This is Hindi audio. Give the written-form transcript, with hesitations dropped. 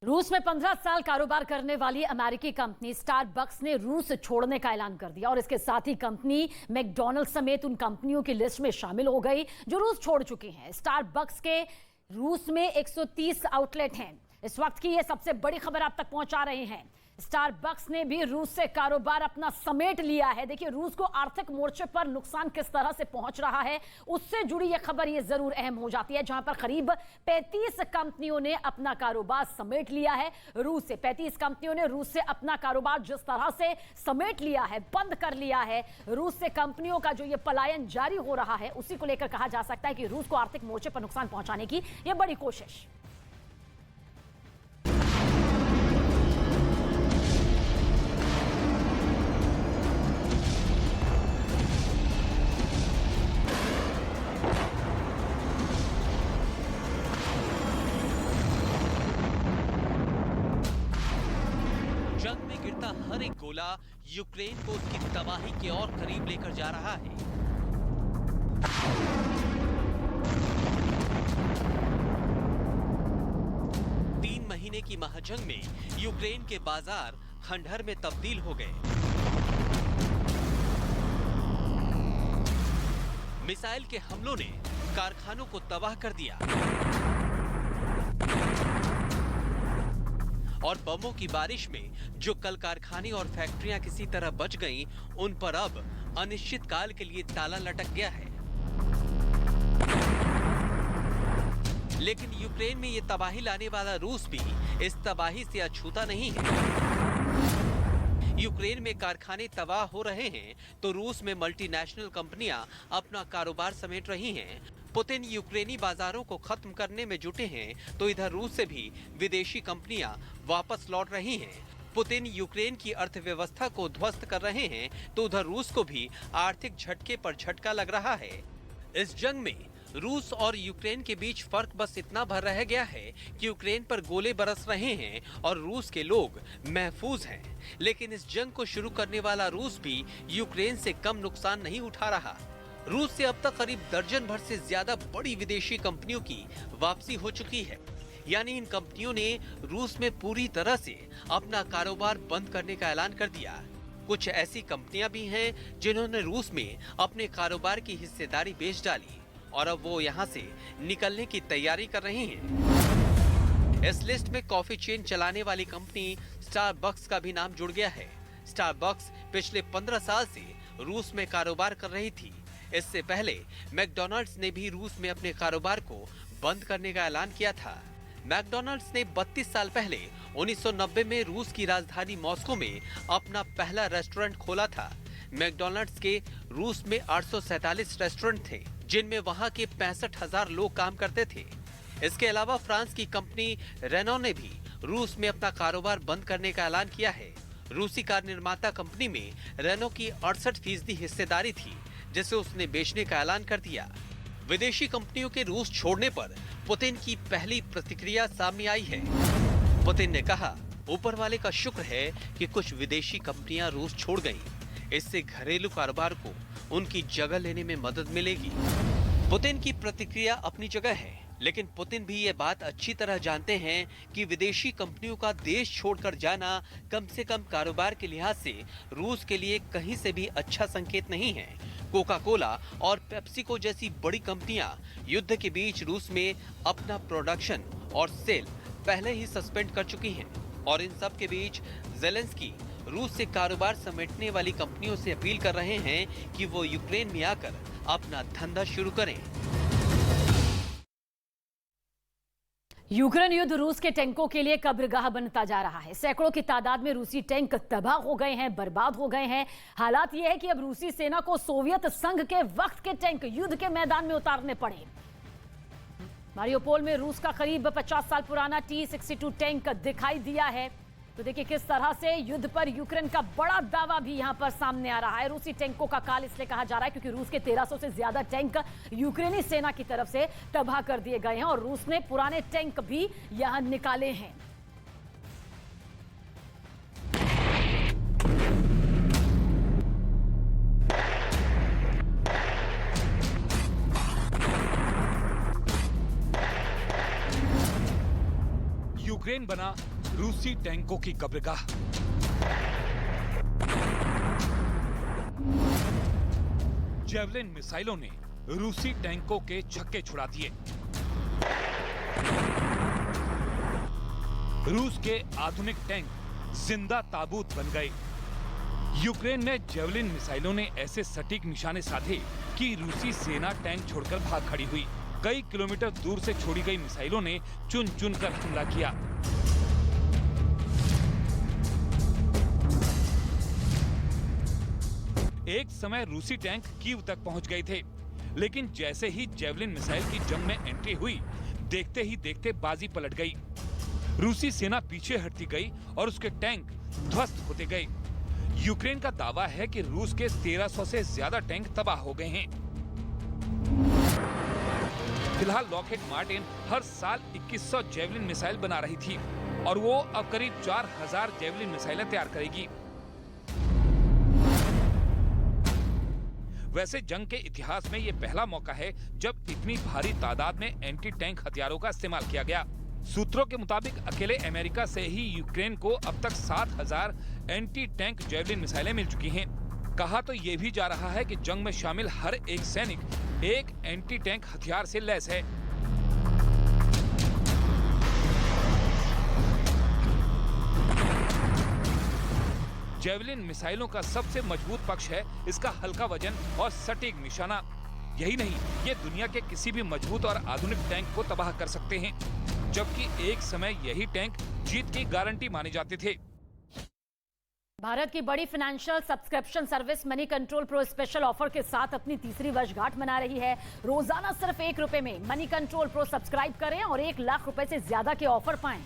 रूस में 15 साल कारोबार करने वाली अमेरिकी कंपनी स्टारबक्स ने रूस छोड़ने का ऐलान कर दिया और इसके साथ ही कंपनी मैकडॉनल्ड्स समेत उन कंपनियों की लिस्ट में शामिल हो गई जो रूस छोड़ चुकी हैं। स्टारबक्स के रूस में 130 आउटलेट हैं। इस वक्त की ये सबसे बड़ी खबर आप तक पहुंचा रहे हैं। स्टारबक्स ने भी रूस से कारोबार अपना समेट लिया है। देखिए, रूस को आर्थिक मोर्चे पर नुकसान किस तरह से पहुंच रहा है, उससे जुड़ी यह खबर ये जरूर अहम हो जाती है, जहां पर करीब 35 कंपनियों ने अपना कारोबार समेट लिया है रूस से। 35 कंपनियों ने रूस से अपना कारोबार जिस तरह से समेट लिया है, बंद कर लिया है, रूस से कंपनियों का जो ये पलायन जारी हो रहा है, उसी को लेकर कहा जा सकता है कि रूस को आर्थिक मोर्चे पर नुकसान पहुंचाने की यह बड़ी कोशिश। जंग में गिरता हर एक गोला यूक्रेन को उसकी तबाही के और करीब लेकर जा रहा है। तीन महीने की महाजंग में यूक्रेन के बाजार खंडहर में तब्दील हो गए। मिसाइल के हमलों ने कारखानों को तबाह कर दिया और बमों की बारिश में जो कल कारखाने और फैक्ट्रियां किसी तरह बच गईं, उन पर अब अनिश्चित काल के लिए ताला लटक गया है। लेकिन यूक्रेन में ये तबाही लाने वाला रूस भी इस तबाही से अछूता नहीं है। यूक्रेन में कारखाने तबाह हो रहे हैं तो रूस में मल्टीनेशनल कंपनियां अपना कारोबार समेट रही हैं। पुतिन यूक्रेनी बाजारों को खत्म करने में जुटे हैं तो इधर रूस से भी विदेशी कंपनियां वापस लौट रही हैं। पुतिन यूक्रेन की अर्थव्यवस्था को ध्वस्त कर रहे हैं तो उधर रूस को भी आर्थिक झटके पर झटका लग रहा है। इस जंग में रूस और यूक्रेन के बीच फर्क बस इतना भर रह गया है कि यूक्रेन पर गोले बरस रहे हैं और रूस के लोग महफूज हैं। लेकिन इस जंग को शुरू करने वाला रूस भी यूक्रेन से कम नुकसान नहीं उठा रहा। रूस से अब तक करीब दर्जन भर से ज्यादा बड़ी विदेशी कंपनियों की वापसी हो चुकी है। यानी इन कंपनियों ने रूस में पूरी तरह से अपना कारोबार बंद करने का ऐलान कर दिया। कुछ ऐसी कंपनियां भी हैं जिन्होंने रूस में अपने कारोबार की हिस्सेदारी बेच डाली और अब वो यहाँ से निकलने की तैयारी कर रही हैं। इस लिस्ट में कॉफी चेन चलाने वाली कंपनी स्टारबक्स का भी नाम जुड़ गया है। स्टारबक्स पिछले 15 साल से रूस में कारोबार कर रही थी। इससे पहले मैकडॉनल्ड्स ने भी रूस में अपने कारोबार को बंद करने का ऐलान किया था। मैकडॉनल्ड्स ने 32 साल पहले 1990 में रूस की राजधानी मॉस्को में अपना पहला रेस्टोरेंट खोला था। मैकडॉनल्ड्स के रूस में 847 रेस्टोरेंट थे, जिनमें वहां के 65,000 लोग काम करते थे। इसके अलावा फ्रांस की कंपनी रेनो ने भी रूस में अपना कारोबार बंद करने का ऐलान किया है। रूसी कार निर्माता कंपनी में रेनो की 68% हिस्सेदारी थी, जिसे उसने बेचने का ऐलान कर दिया। विदेशी कंपनियों के रूस छोड़ने पर पुतिन की पहली प्रतिक्रिया सामने आई है। पुतिन ने कहा, ऊपर वाले का शुक्र है कि कुछ विदेशी कंपनियां रूस छोड़ गईं। इससे घरेलू कारोबार को उनकी जगह लेने में मदद मिलेगी। पुतिन की प्रतिक्रिया अपनी जगह है, लेकिन पुतिन भी ये बात अच्छी तरह जानते हैं कि विदेशी कंपनियों का देश छोड़कर जाना कम से कम कारोबार के लिहाज से रूस के लिए कहीं से भी अच्छा संकेत नहीं है। कोका कोला और पेप्सिको जैसी बड़ी कंपनियां युद्ध के बीच रूस में अपना प्रोडक्शन और सेल पहले ही सस्पेंड कर चुकी हैं और इन सब के बीच ज़ेलेंस्की रूस से कारोबार समेटने वाली कंपनियों से अपील कर रहे हैं कि वो यूक्रेन में आकर अपना धंधा शुरू करें। यूक्रेन युद्ध रूस के टैंकों के लिए कब्रगाह बनता जा रहा है। सैकड़ों की तादाद में रूसी टैंक तबाह हो गए हैं, बर्बाद हो गए हैं। हालात यह है कि अब रूसी सेना को सोवियत संघ के वक्त के टैंक युद्ध के मैदान में उतारने पड़े। मारियोपोल में रूस का करीब 50 साल पुराना T-62 टैंक दिखाई दिया है। तो देखिए किस तरह से युद्ध पर यूक्रेन का बड़ा दावा भी यहां पर सामने आ रहा है। रूसी टैंकों का काल इसलिए कहा जा रहा है क्योंकि रूस के 1300 से ज्यादा टैंक यूक्रेनी सेना की तरफ से तबाह कर दिए गए हैं और रूस ने पुराने टैंक भी यहां निकाले हैं। यूक्रेन बना रूसी टैंकों की कब्रगाह। जेवलिन मिसाइलों ने रूसी टैंकों के छक्के छुड़ा दिए। रूस के आधुनिक टैंक जिंदा ताबूत बन गए। यूक्रेन में जेवलिन मिसाइलों ने ऐसे सटीक निशाने साधे कि रूसी सेना टैंक छोड़कर भाग खड़ी हुई। कई किलोमीटर दूर से छोड़ी गई मिसाइलों ने चुन चुन कर हमला किया। एक समय रूसी टैंक कीव तक पहुंच गए थे, लेकिन जैसे ही जेवलिन मिसाइल की जंग में एंट्री हुई, देखते ही देखते बाजी पलट गई। रूसी सेना पीछे हटती गई और उसके टैंक ध्वस्त होते गए। यूक्रेन का दावा है कि रूस के 1300 से ज्यादा टैंक तबाह हो गए हैं। फिलहाल लॉकहीड मार्टिन हर साल 2100 जेवलिन मिसाइल बना रही थी और वो अब करीब 4000 जेवलिन मिसाइलें तैयार करेगी। वैसे जंग के इतिहास में ये पहला मौका है जब इतनी भारी तादाद में एंटी टैंक हथियारों का इस्तेमाल किया गया। सूत्रों के मुताबिक अकेले अमेरिका से ही यूक्रेन को अब तक 7000 एंटी टैंक जेवलिन मिसाइलें मिल चुकी हैं। कहा तो ये भी जा रहा है कि जंग में शामिल हर एक सैनिक एक एंटी टैंक हथियार से लैस है। जेवलिन मिसाइलों का सबसे मजबूत पक्ष है इसका हल्का वजन और सटीक निशाना। यही नहीं, ये दुनिया के किसी भी मजबूत और आधुनिक टैंक को तबाह कर सकते हैं, जबकि एक समय यही टैंक जीत की गारंटी माने जाते थे। भारत की बड़ी financial subscription service money control pro special offer के साथ अपनी तीसरी वर्षगांठ मना रही है। रोजाना सिर्फ ₹1 में मनी कंट्रोल प्रो सब्सक्राइब करें और ₹1 लाख से ज्यादा के ऑफर पाएं।